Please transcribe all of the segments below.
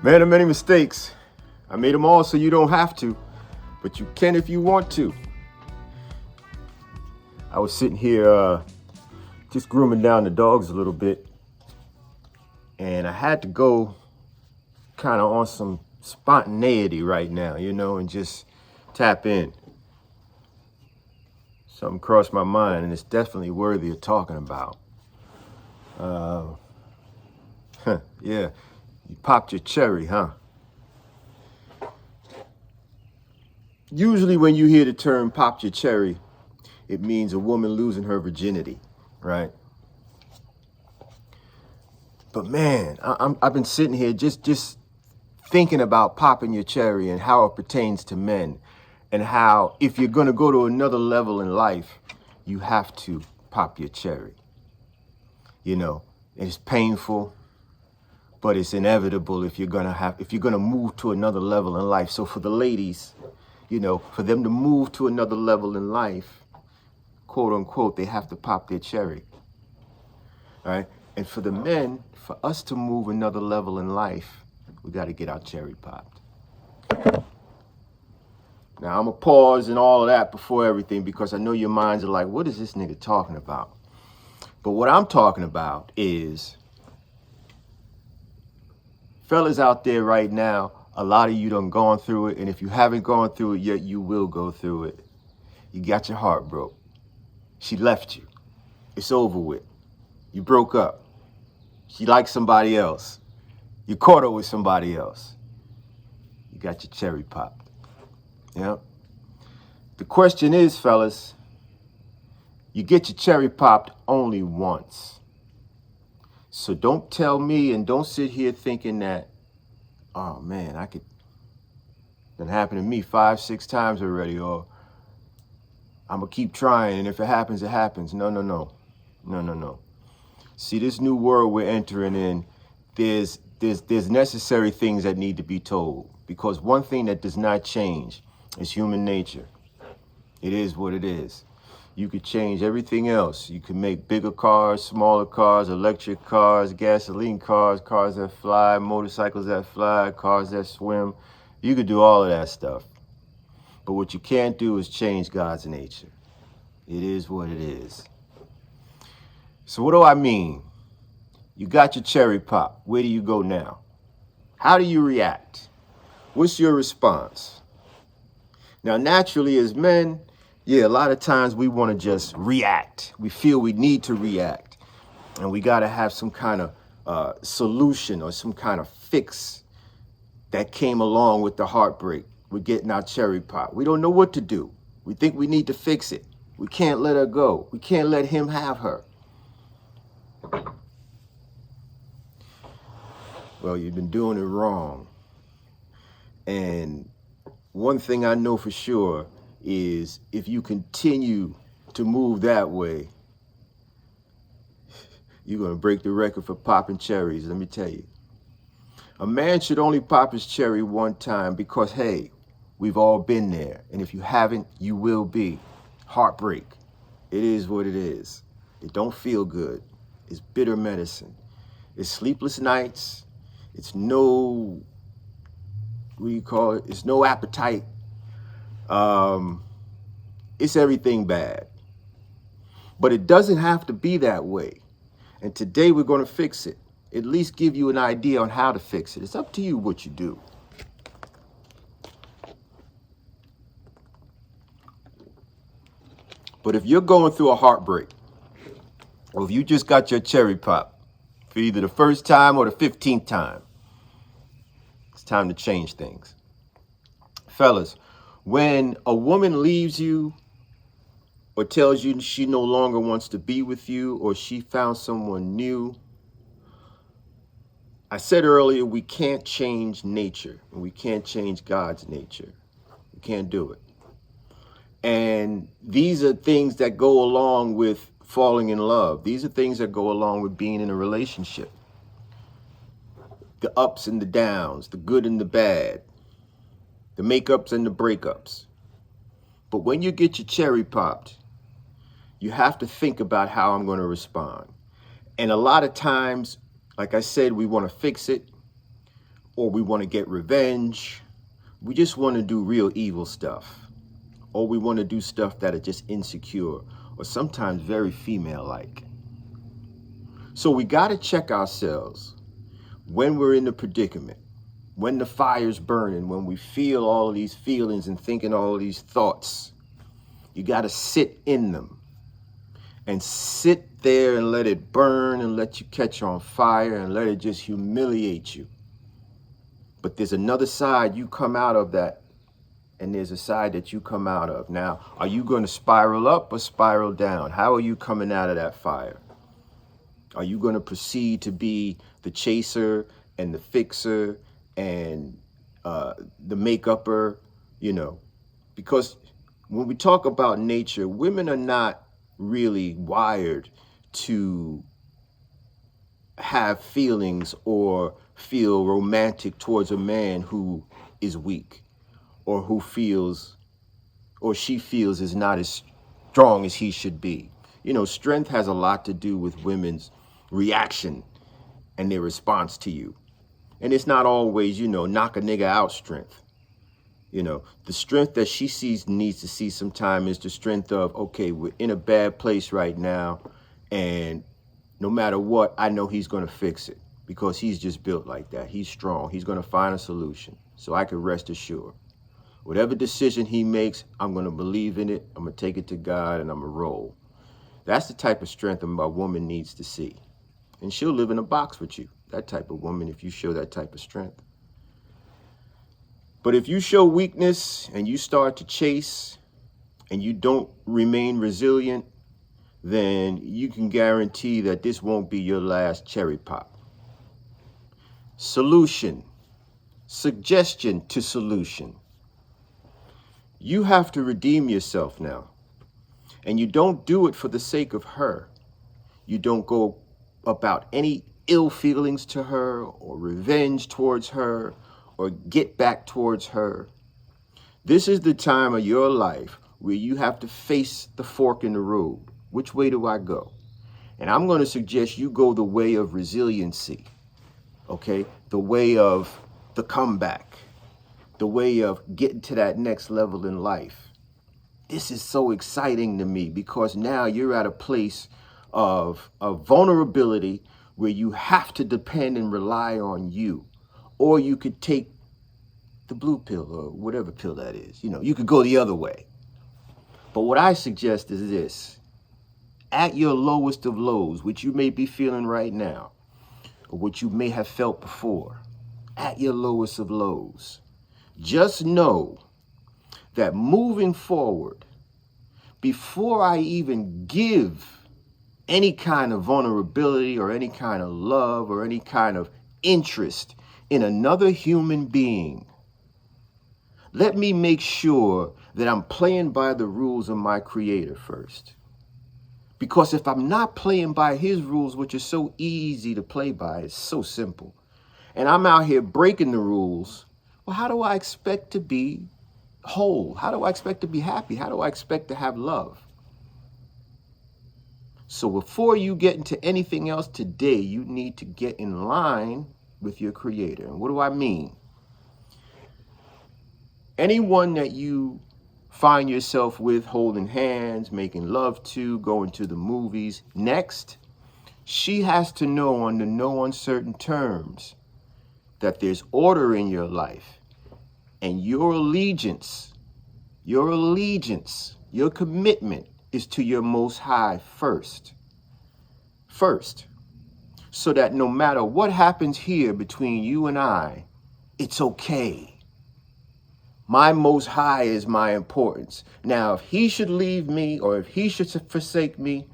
Man of many mistakes. I made them all so you don't have to, but you can if you want to. I was sitting here just grooming down the dogs a little bit, and I had to go kind of on some spontaneity right now, and just tap in. Something crossed my mind, and it's definitely worthy of talking about. Yeah, you popped your cherry, huh? Usually when you hear the term pop your cherry, it means a woman losing her virginity, right? But man, I've been sitting here just thinking about popping your cherry and how it pertains to men, and how if you're going to go to another level in life, you have to pop your cherry. It's painful, but it's inevitable if you're going to move to another level in life. So for the ladies, for them to move to another level in life, quote unquote, they have to pop their cherry. All right. And for the men, for us to move another level in life, we got to get our cherry popped. Now, I'm going to pause and all of that before everything, because I know your minds are like, what is this nigga talking about? But what I'm talking about is, fellas out there right now, a lot of you done gone through it. And if you haven't gone through it yet, you will go through it. You got your heart broke. She left you. It's over with. You broke up. She liked somebody else. You caught her with somebody else. You got your cherry popped. Yeah. The question is, fellas, you get your cherry popped only once. So don't tell me, and don't sit here thinking that, oh man, that happened to me 5-6 times already, or I'm gonna keep trying, and if it happens, it happens. No. See, this new world we're entering in, there's necessary things that need to be told, because one thing that does not change is human nature. It is what it is. You could change everything else. You can make bigger cars, smaller cars, electric cars, gasoline cars, cars that fly, motorcycles that fly, cars that swim. You could do all of that stuff. But what you can't do is change God's nature. It is what it is. So what do I mean? You got your cherry pop. Where do you go now? How do you react? What's your response? Now, naturally, as men, a lot of times we want to just react. We feel we need to react. And we got to have some kind of solution or some kind of fix that came along with the heartbreak. We're getting our cherry pop. We don't know what to do. We think we need to fix it. We can't let her go. We can't let him have her. Well, you've been doing it wrong. And one thing I know for sure is, if you continue to move that way, you're going to break the record for popping cherries. Let me tell you. A man should only pop his cherry one time, because, hey, we've all been there. And if you haven't, you will be. Heartbreak. It is what it is. It don't feel good. It's bitter medicine. It's sleepless nights. It's no, what do you call it? It's no appetite. It's everything bad. But it doesn't have to be that way. And today we're going to fix it. At least give you an idea on how to fix it. It's up to you what you do. But if you're going through a heartbreak, or if you just got your cherry pop for either the first time or the 15th time, it's time to change things. Fellas, when a woman leaves you, or tells you she no longer wants to be with you, or she found someone new, I said earlier, we can't change nature, and we can't change God's nature. We can't do it. And these are things that go along with falling in love. These are things that go along with being in a relationship. The ups and the downs, the good and the bad, the makeups and the breakups. But when you get your cherry popped, you have to think about how I'm going to respond. And a lot of times, like I said, we want to fix it. or we want to get revenge. We just want to do real evil stuff, or we want to do stuff that are just insecure, or sometimes very female-like. So we got to check ourselves when we're in the predicament, when the fire's burning, when we feel all of these feelings and thinking all of these thoughts. You got to sit in them and sit there and let it burn and let you catch on fire and let it just humiliate you. But there's another side you come out of that, and there's a side that you come out of. Now, are you going to spiral up or spiral down? How are you coming out of that fire? Are you going to proceed to be the chaser and the fixer and the make-upper, Because when we talk about nature, women are not really wired to have feelings or feel romantic towards a man who is weak or who feels or she feels is not as strong as he should be. Strength has a lot to do with women's reaction and their response to you. And it's not always, knock a nigga out strength. The strength that she needs to see sometime is the strength of, okay, we're in a bad place right now, and no matter what, I know he's going to fix it because he's just built like that. He's strong. He's going to find a solution. So I can rest assured. Whatever decision he makes, I'm going to believe in it. I'm going to take it to God and I'm going to roll. That's the type of strength a woman needs to see. And she'll live in a box with you, that type of woman, if you show that type of strength. But if you show weakness and you start to chase and you don't remain resilient, then you can guarantee that this won't be your last cherry pop. Solution. Suggestion to solution. You have to redeem yourself now. And you don't do it for the sake of her. You don't go about any ill feelings to her or revenge towards her or get back towards her. This is the time of your life where you have to face the fork in the road. Which way do I go? And I'm going to suggest you go the way of resiliency, okay? The way of the comeback, the way of getting to that next level in life. This is so exciting to me because now you're at a place of vulnerability where you have to depend and rely on you. Or you could take the blue pill or whatever pill that is. You could go the other way. But what I suggest is this. At your lowest of lows, which you may be feeling right now, or what you may have felt before, at your lowest of lows, just know that moving forward, before I even give any kind of vulnerability or any kind of love or any kind of interest in another human being, let me make sure that I'm playing by the rules of my Creator first. Because if I'm not playing by his rules, which is so easy to play by, it's so simple, and I'm out here breaking the rules, well, how do I expect to be whole? How do I expect to be happy? How do I expect to have love? So before you get into anything else today, you need to get in line with your Creator. And what do I mean? Anyone that you find yourself with holding hands, making love to, going to the movies, next, she has to know under no uncertain terms that there's order in your life and your allegiance, your commitment is to your Most High first. So that no matter what happens here between you and I, it's okay. My Most High is my importance. Now, if he should leave me or if he should forsake me,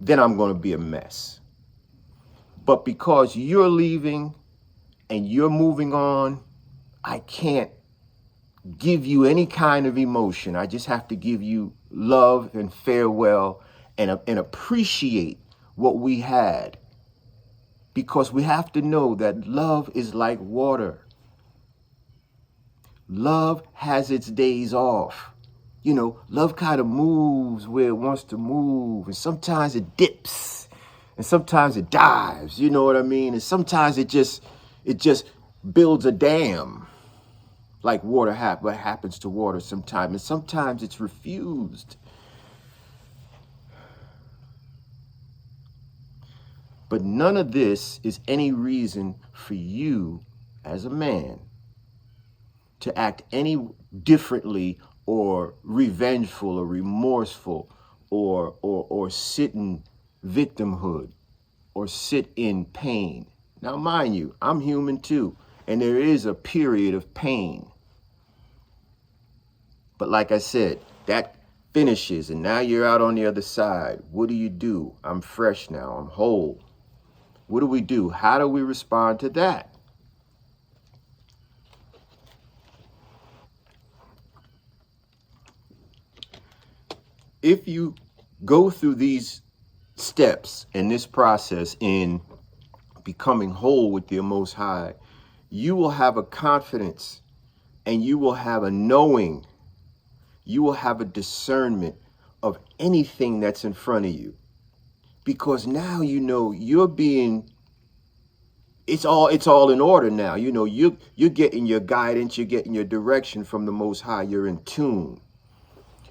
then I'm going to be a mess. But because you're leaving and you're moving on, I can't give you any kind of emotion. I just have to give you love and farewell and appreciate what we had. Because we have to know that love is like water. Love has its days off. Love kind of moves where it wants to move. And sometimes it dips. And sometimes it dives. You know what I mean? And sometimes it just builds a dam, like what happens to water sometimes, and sometimes it's refused. But none of this is any reason for you as a man to act any differently or revengeful or remorseful or sit in victimhood or sit in pain. Now, mind you, I'm human too, and there is a period of pain. But like I said, that finishes, and now you're out on the other side. What do? I'm fresh now. I'm whole. What do we do? How do we respond to that? If you go through these steps and this process in becoming whole with the Most High, you will have a confidence and you will have a knowing, you will have a discernment of anything that's in front of you. Because now you know you're being, it's all in order now. You know, you're getting your guidance, you're getting your direction from the Most High, you're in tune.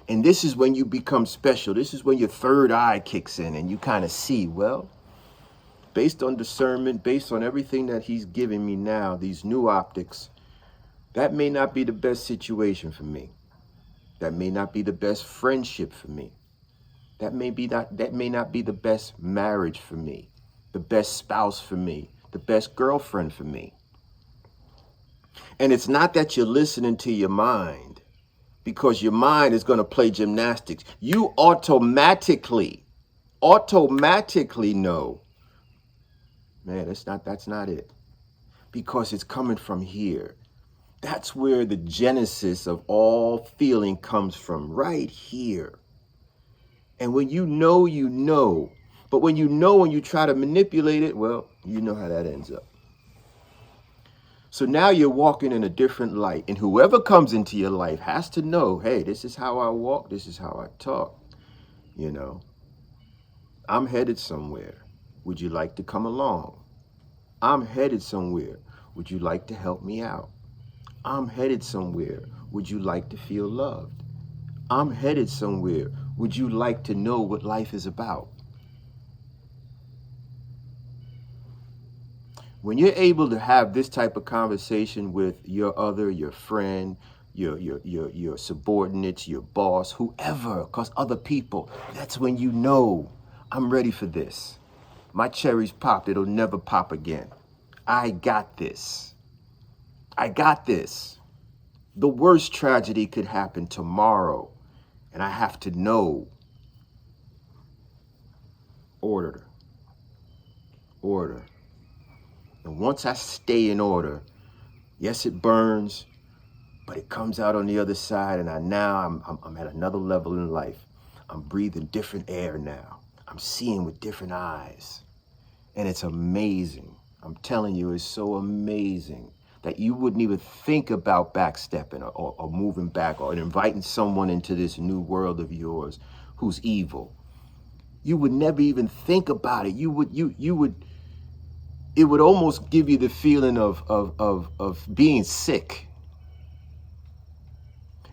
And this is when you become special. This is when your third eye kicks in and you kind of see, well, based on discernment, based on everything that he's giving me now, these new optics, that may not be the best situation for me. That may not be the best friendship for me. That may not be the best marriage for me, the best spouse for me, the best girlfriend for me. And it's not that you're listening to your mind, because your mind is going to play gymnastics. You automatically know, man, that's not it. Because it's coming from here. That's where the genesis of all feeling comes from, right here. And when you know, you know. But when you know and you try to manipulate it, well, you know how that ends up. So now you're walking in a different light. And whoever comes into your life has to know, hey, this is how I walk. This is how I talk. You know, I'm headed somewhere. Would you like to come along? I'm headed somewhere. Would you like to help me out? I'm headed somewhere. Would you like to feel loved? I'm headed somewhere. Would you like to know what life is about? When you're able to have this type of conversation with your friend, your subordinates, your boss, whoever, because other people, that's when you know, I'm ready for this. My cherry's popped. It'll never pop again. I got this. I got this. The worst tragedy could happen tomorrow, and I have to know. Order. And once I stay in order, yes, it burns, but it comes out on the other side, and I'm at another level in life. I'm breathing different air now. I'm seeing with different eyes, and it's amazing. I'm telling you, it's so amazing that you wouldn't even think about backstepping or moving back or inviting someone into this new world of yours who's evil. You would never even think about it. You would. It would almost give you the feeling of being sick.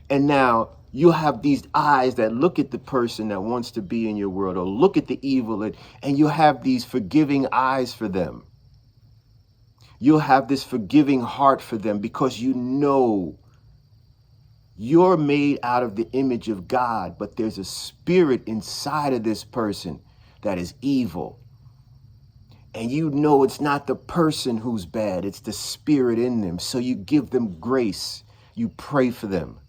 And now you'll have these eyes that look at the person that wants to be in your world, or look at the evil, and you'll have these forgiving eyes for them. You'll have this forgiving heart for them, because you know you're made out of the image of God, but there's a spirit inside of this person that is evil. And you know it's not the person who's bad, it's the spirit in them. So you give them grace, you pray for them,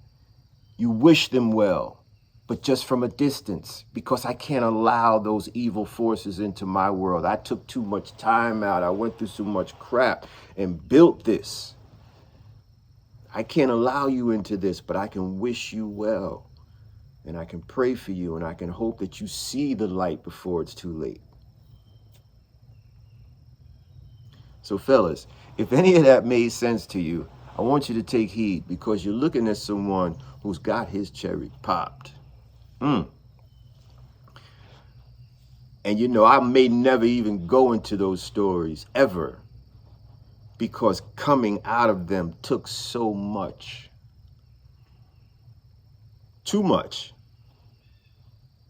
you wish them well, but just from a distance, because I can't allow those evil forces into my world. I took too much time out, I went through so much crap and built this. I can't allow you into this, but I can wish you well, and I can pray for you, and I can hope that you see the light before it's too late. So fellas, if any of that made sense to you, I want you to take heed, because you're looking at someone who's got his cherry popped. And you know, I may never even go into those stories ever. because coming out of them took so much. Too much.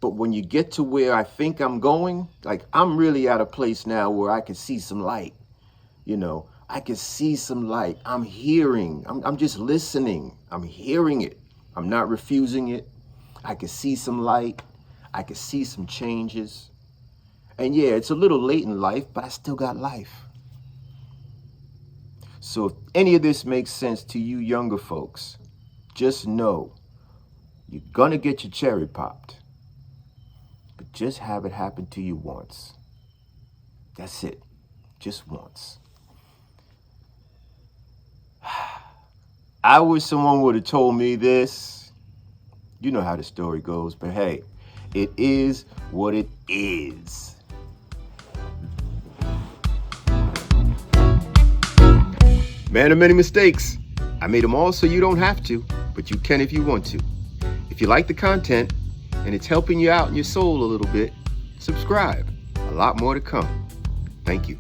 But when you get to where I think I'm going, like I'm really at a place now where I can see some light. You know, I can see some light. I'm hearing, I'm just listening. I'm hearing it. I'm not refusing it. I can see some light. I can see some changes. And yeah, it's a little late in life, but I still got life. So if any of this makes sense to you younger folks, just know you're gonna get your cherry popped. But just have it happen to you once. That's it. Just once. I wish someone would have told me this. You know how the story goes, but hey, it is what it is. Man of many mistakes. I made them all so you don't have to, but you can if you want to. If you like the content and it's helping you out in your soul a little bit, subscribe. A lot more to come. Thank you.